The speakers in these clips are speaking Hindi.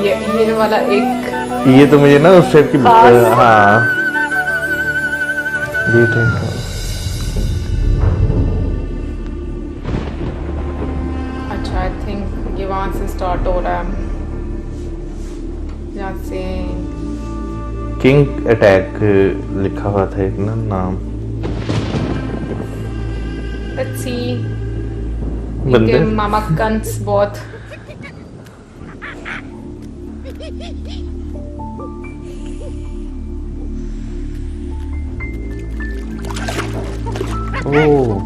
ये वाला एक ये तो मुझे ना उस टाइप की हाँ ये टाइप का। अच्छा आई थिंक ये वहां से स्टार्ट हो रहा है जहाँ से किंग अटैक लिखा हुआ था एक ना नाम। लेट्स सी बंदे मामा कंस बहुत ओह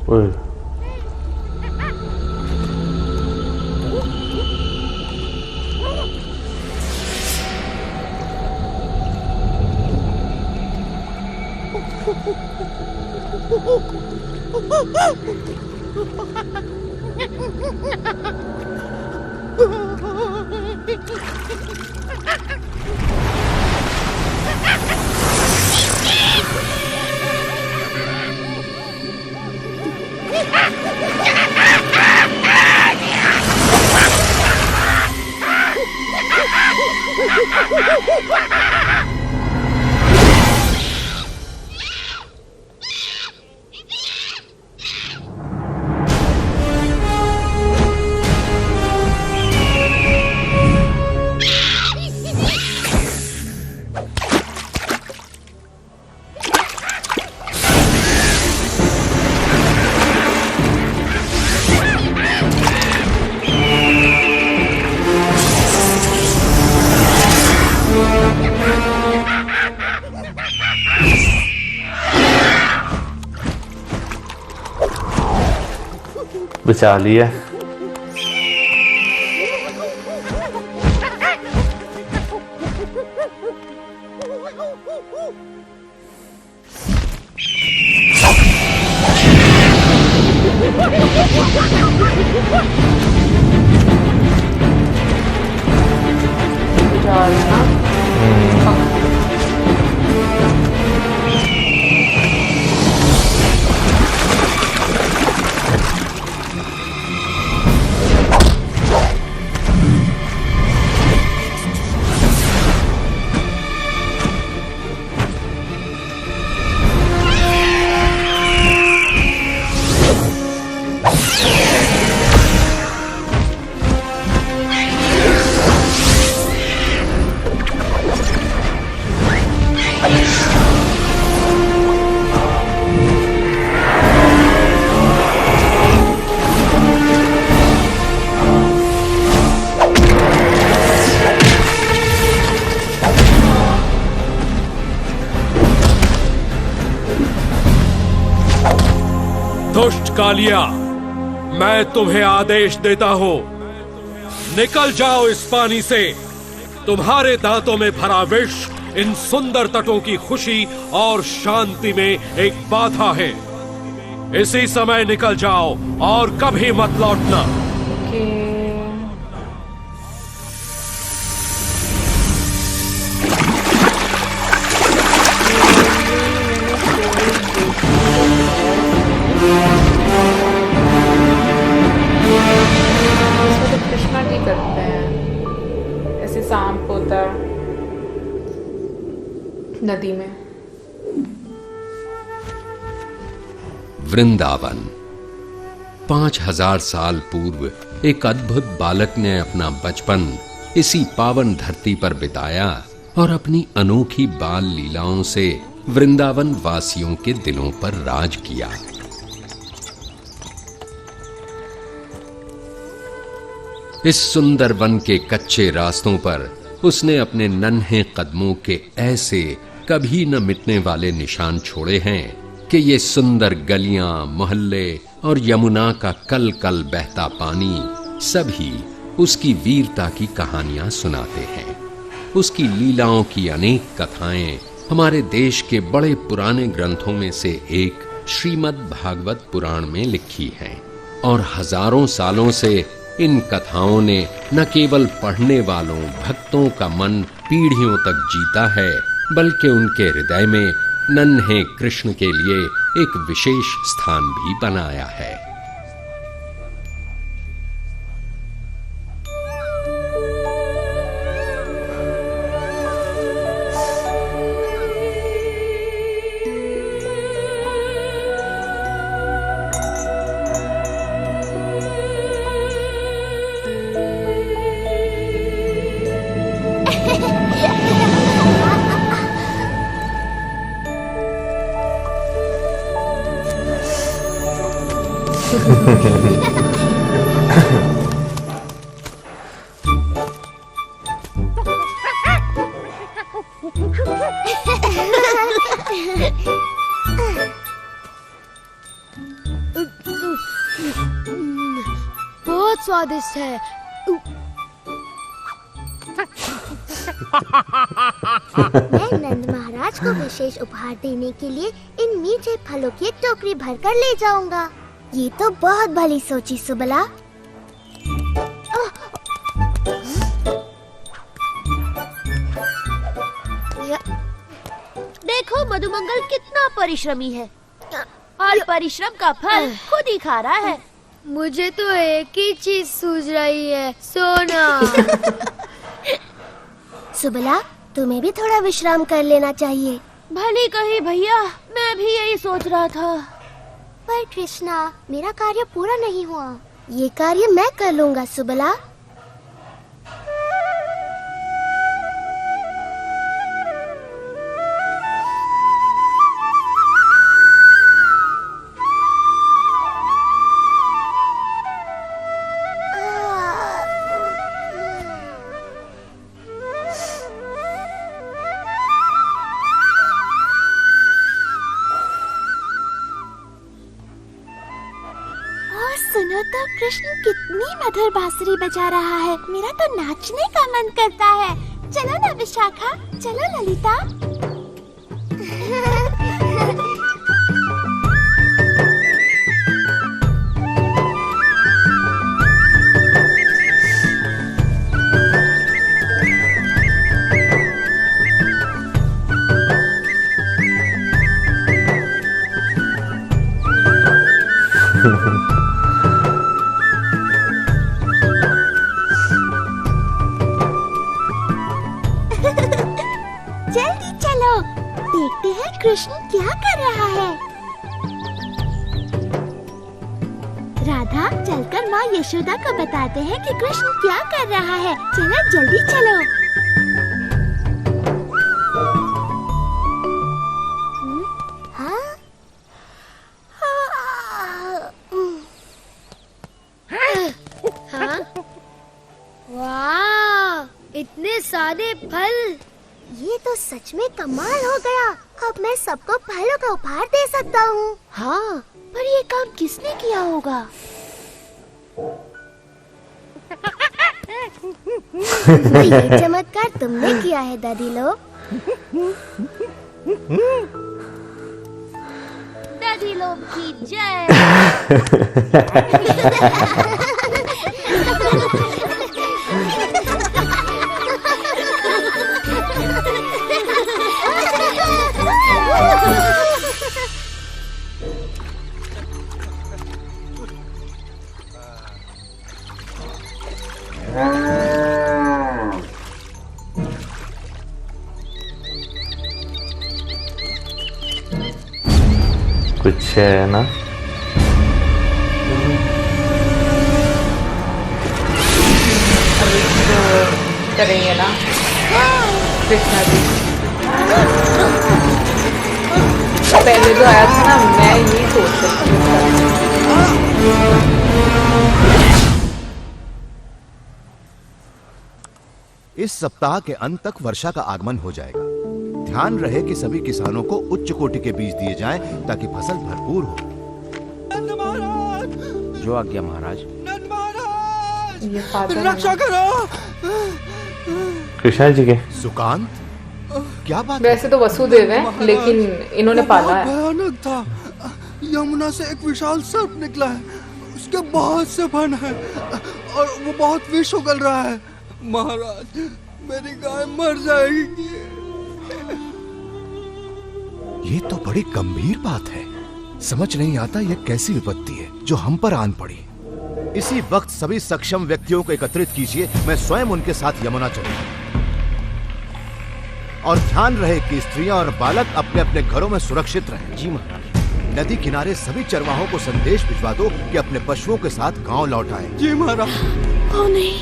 ओए बचा लिया। दुष्ट कालिया, मैं तुम्हें आदेश देता हूं, निकल जाओ इस पानी से। तुम्हारे दांतों में भरा विष इन सुंदर तटों की खुशी और शांति में एक बाधा है। इसी समय निकल जाओ और कभी मत लौटना। सांप होता है नदी में। वृंदावन 5000 साल पूर्व एक अद्भुत बालक ने अपना बचपन इसी पावन धरती पर बिताया और अपनी अनोखी बाल लीलाओं से वृंदावन वासियों के दिलों पर राज किया। इस सुंदर वन के कच्चे रास्तों पर उसने अपने नन्हे कदमों के ऐसे कभी न मिटने वाले निशान छोड़े हैं कि ये सुंदर गलियां, मोहल्ले और यमुना का कल कल बहता पानी सभी उसकी वीरता की कहानियां सुनाते हैं। उसकी लीलाओं की अनेक कथाएं हमारे देश के बड़े पुराने ग्रंथों में से एक श्रीमद् भागवत पुराण में लिखी हैं और हजारों सालों से इन कथाओं ने न केवल पढ़ने वालों भक्तों का मन पीढ़ियों तक जीता है, बल्कि उनके हृदय में नन्हे कृष्ण के लिए एक विशेष स्थान भी बनाया है। बहुत स्वादिष्ट है। मैं नंद महाराज को विशेष उपहार देने के लिए इन मीठे फलों की एक टोकरी भरकर ले जाऊंगा। ये तो बहुत भली सोची सुबला। देखो मधुमंगल कितना परिश्रमी है और परिश्रम का फल खुद ही खा रहा है। मुझे तो एक ही चीज सूझ रही है, सोना। सुबला, तुम्हें भी थोड़ा विश्राम कर लेना चाहिए। भली कही भैया, मैं भी यही सोच रहा था। पर कृष्णा, मेरा कार्य पूरा नहीं हुआ। ये कार्य मैं कर लूंगा सुबला। सुनो तो कृष्ण कितनी मधुर बांसुरी बजा रहा है। मेरा तो नाचने का मन करता है। चलो ना विशाखा, चलो ललिता। जल्दी चलो, देखते हैं कृष्ण क्या कर रहा है। राधा, चलकर माँ यशोदा को बताते हैं कि कृष्ण क्या कर रहा है। चलो जल्दी चलो। हाँ? वाह, इतने सारे फल। ये तो सच में कमाल हो गया। अब मैं सबको फलों का उपहार दे सकता हूँ। हाँ, पर ये काम किसने किया होगा? ये चमत्कार तुमने किया है दादी लोग। दादी लोग की जय। कुछ है ना? अभी जो करेंगे ना कृष्णा जी। पहले जो आया था ना, मैं ये सोच सकती हूँ। इस सप्ताह के अंत तक वर्षा का आगमन हो जाएगा। ध्यान रहे कि सभी किसानों को उच्च कोटि के बीज दिए जाएं ताकि फसल भरपूर हो। जो आज्ञा महाराज। ये फादर रक्षा करो। कृष्णा जी के सुकांत, क्या बात? वैसे तो वसुदेव है, लेकिन इन्होंने पाला है। भयानक था। यमुना से एक विशाल सर्प निकला है। उसके बहुत से फन है और वो बहुत विष उगल रहा है। महाराज, मेरी गाय मर जाएगी। ये तो बड़ी गंभीर बात है। समझ नहीं आता यह कैसी विपत्ति है जो हम पर आन पड़ी। इसी वक्त सभी सक्षम व्यक्तियों को एकत्रित कीजिए। मैं स्वयं उनके साथ यमुना चलूंगा। और ध्यान रहे कि स्त्रियां और बालक अपने अपने घरों में सुरक्षित रहें। जी महाराज। नदी किनारे सभी चरवाहों को संदेश भिजवा दो कि अपने पशुओं के साथ गांव लौट आएं। जी महाराज। ओ नहीं,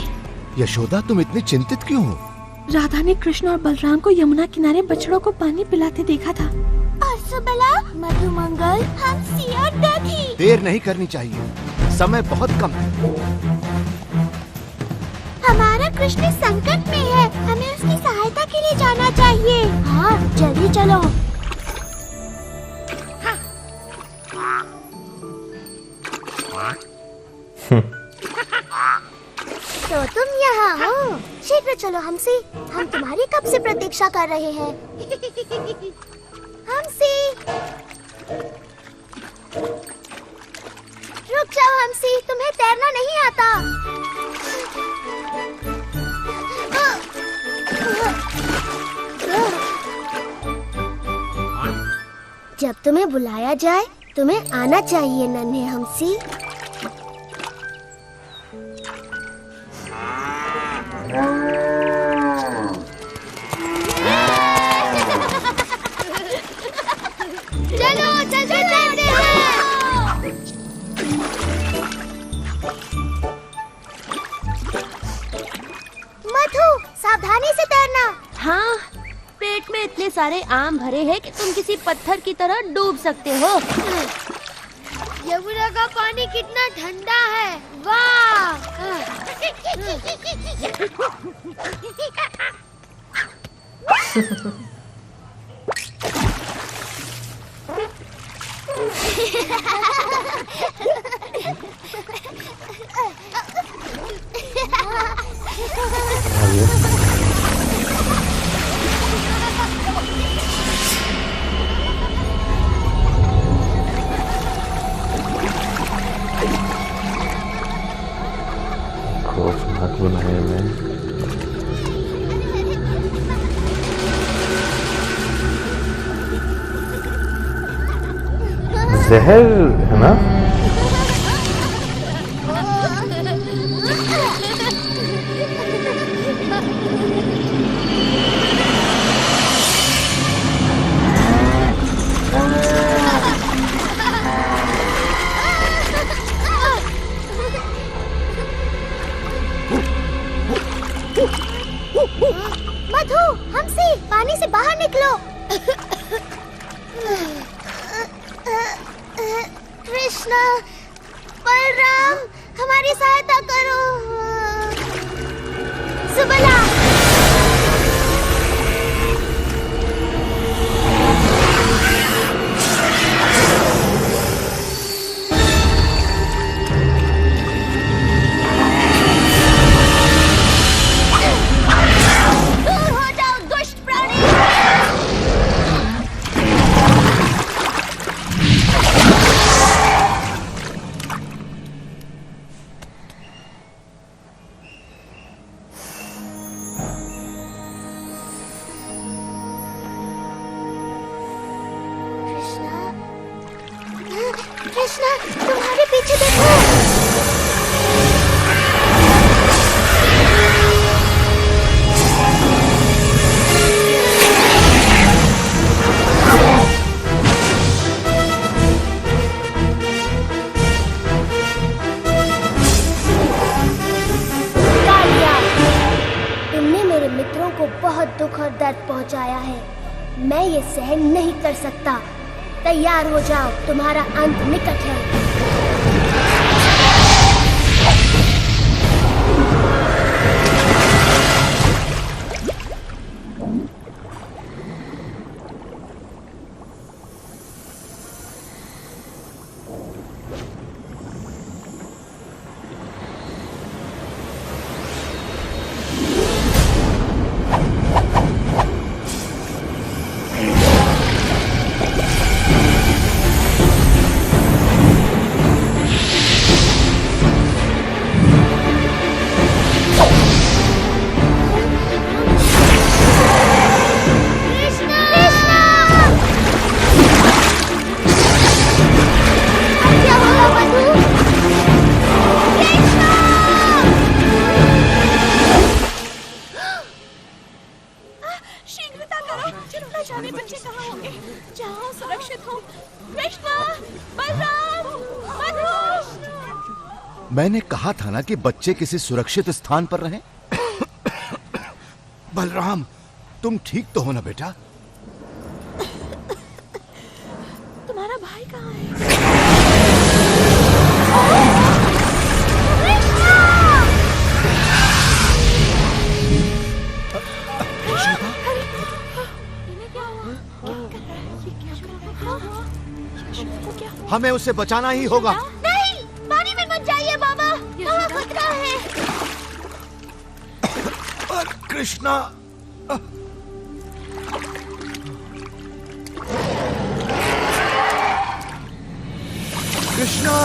यशोदा, तुम इतनी चिंतित क्यों हो? राधा ने कृष्ण और बलराम को यमुना किनारे बछड़ों को पानी पिलाते देखा था। और सुबला, मधुमंगल, हंसी और दधी। देर नहीं करनी चाहिए। समय बहुत कम है। हमारा कृष्ण संकट में है, हमें उसकी सहायता के लिए जाना चाहिए। हाँ, जल्दी चलो। तो तुम यहाँ हो? शीघ्र चलो हमसी, हम तुम्हारी कब से प्रतीक्षा कर रहे हैं। हमसी, रुक जाओ हमसी, तुम्हें तैरना नहीं आता। जब तुम्हें बुलाया जाए तुम्हें आना चाहिए नन्हे हमसी। चलो जल्दी तैरते हैं। मधु, सावधानी से तैरना। हाँ, पेट में इतने सारे आम भरे हैं कि तुम किसी पत्थर की तरह डूब सकते हो। यमुना का पानी कितना ठंडा है, वाह। खौफनाक बनाए मैं। जहर है ना? मधु, हमसे पानी से बाहर निकलो। कृष्णा, बलराम, हमारी सहायता करो। सुबला, दूर हो जाओ दुष्ट प्राणी। कृष्णा, तुम्हारे पीछे देखो। कालिया, तुमने मेरे मित्रों को बहुत दुख और दर्द पहुंचाया है। मैं ये सहन नहीं कर सकता। तैयार हो जाओ, तुम्हारा अंत निकट है। मैंने कहा था ना कि बच्चे किसी सुरक्षित स्थान पर रहें। बलराम, तुम ठीक तो हो ना बेटा? तुम्हारा भाई कहाँ है? हमें उसे बचाना ही होगा। नहीं, पानी में मत जाइए बाबा, वहाँ खतरा है। कृष्णा, कृष्णा,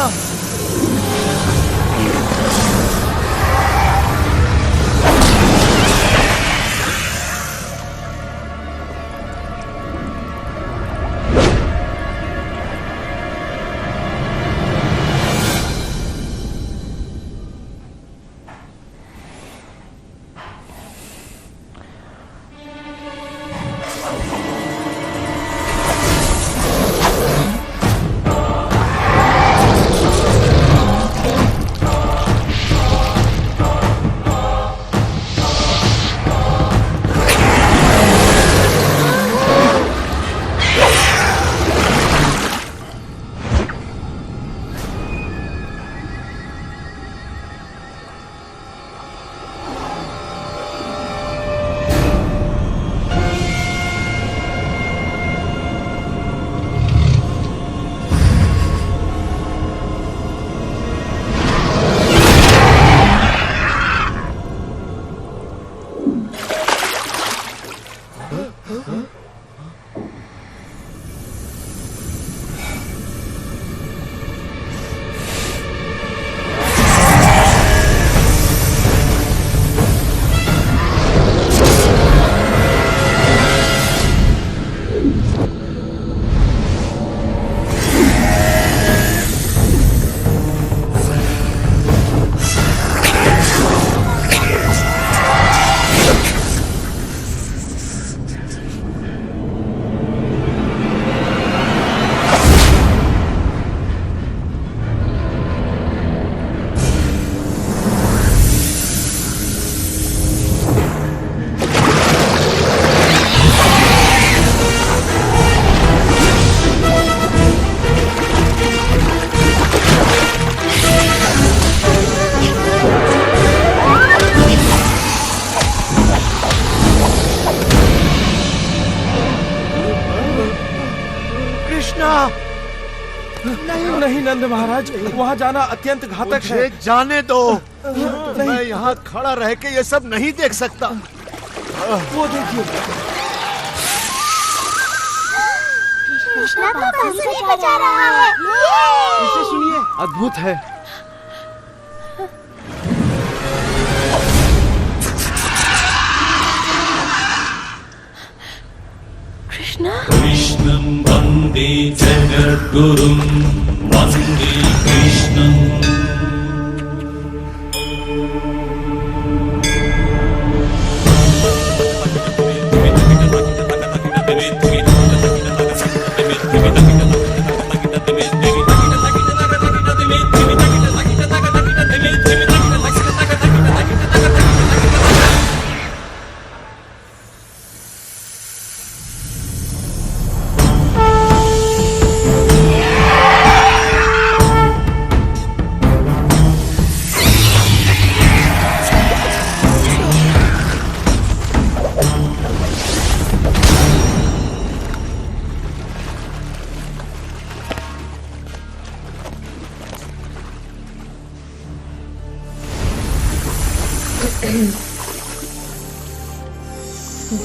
नहीं नंद महाराज, वहाँ जाना अत्यंत घातक है। मुझे जाने दो, मैं यहाँ खड़ा रह के ये सब नहीं देख सकता। वो देखिए, कृष्णा तो बांसुरी बजा रहा है। इसे सुनिए, अद्भुत है। कृष्णं वन्दे जगद्गुरुं वन्दे कृष्णम्।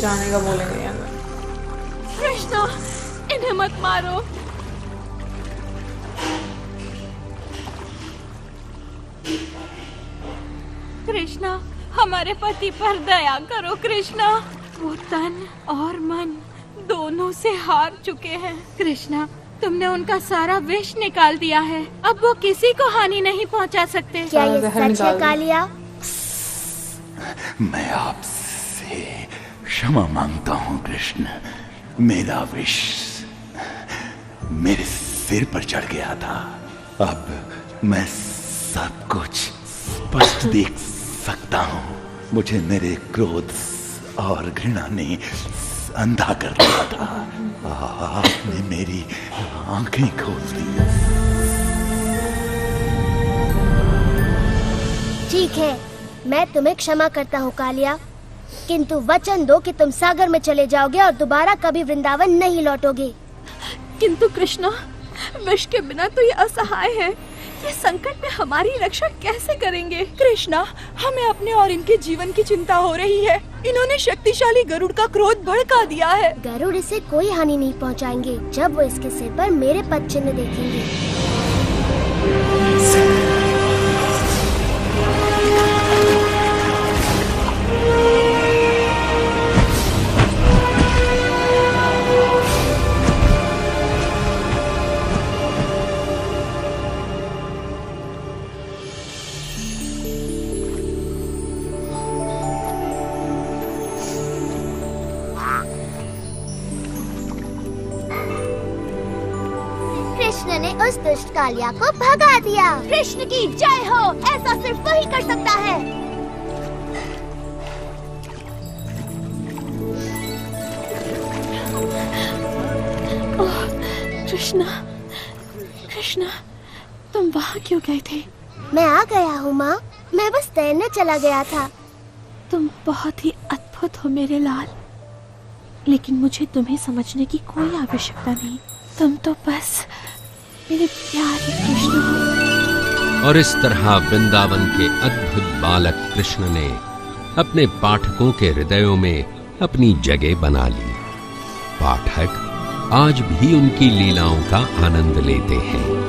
जाने का बोलेंगे यार। कृष्णा, इन्हें मत मारो। कृष्णा, हमारे पति पर दया करो कृष्णा। वो तन और मन दोनों से हार चुके हैं। कृष्णा, तुमने उनका सारा विष निकाल दिया है। अब वो किसी को हानि नहीं पहुंचा सकते। क्या ये सच है कालिया? मैं आपसे क्षमा मांगता हूँ कृष्ण। मेरा विष मेरे सिर पर चढ़ गया था। अब मैं सब कुछ स्पष्ट देख सकता हूँ। मुझे मेरे क्रोध और घृणा ने अंधा कर दिया था। आपने मेरी आंखें खोल दी। ठीक है, मैं तुम्हें क्षमा करता हूँ कालिया, किंतु वचन दो कि तुम सागर में चले जाओगे और दोबारा कभी वृंदावन नहीं लौटोगे। किंतु कृष्णा, विष के बिना तो ये असहाय है। ये संकट में हमारी रक्षा कैसे करेंगे? कृष्णा, हमें अपने और इनके जीवन की चिंता हो रही है। इन्होंने शक्तिशाली गरुड़ का क्रोध भड़का दिया है। गरुड़ इसे कोई हानि नहीं पहुंचाएंगे जब वो इसके सिर पर मेरे पद चिन्ह देखेंगे। कृष्ण ने उस दुष्ट कालिया को भगा दिया। कृष्ण की जय हो। ऐसा सिर्फ वही कर सकता है। ओह, कृष्णा, कृष्णा, तुम वहाँ क्यों गए थे? मैं आ गया हूँ माँ। मैं बस तैरने चला गया था। तुम बहुत ही अद्भुत हो मेरे लाल, लेकिन मुझे तुम्हें समझने की कोई आवश्यकता नहीं। तुम तो बस मेरे प्यारे कृष्ण हो। और इस तरह वृंदावन के अद्भुत बालक कृष्ण ने अपने पाठकों के हृदयों में अपनी जगह बना ली। पाठक आज भी उनकी लीलाओं का आनंद लेते हैं।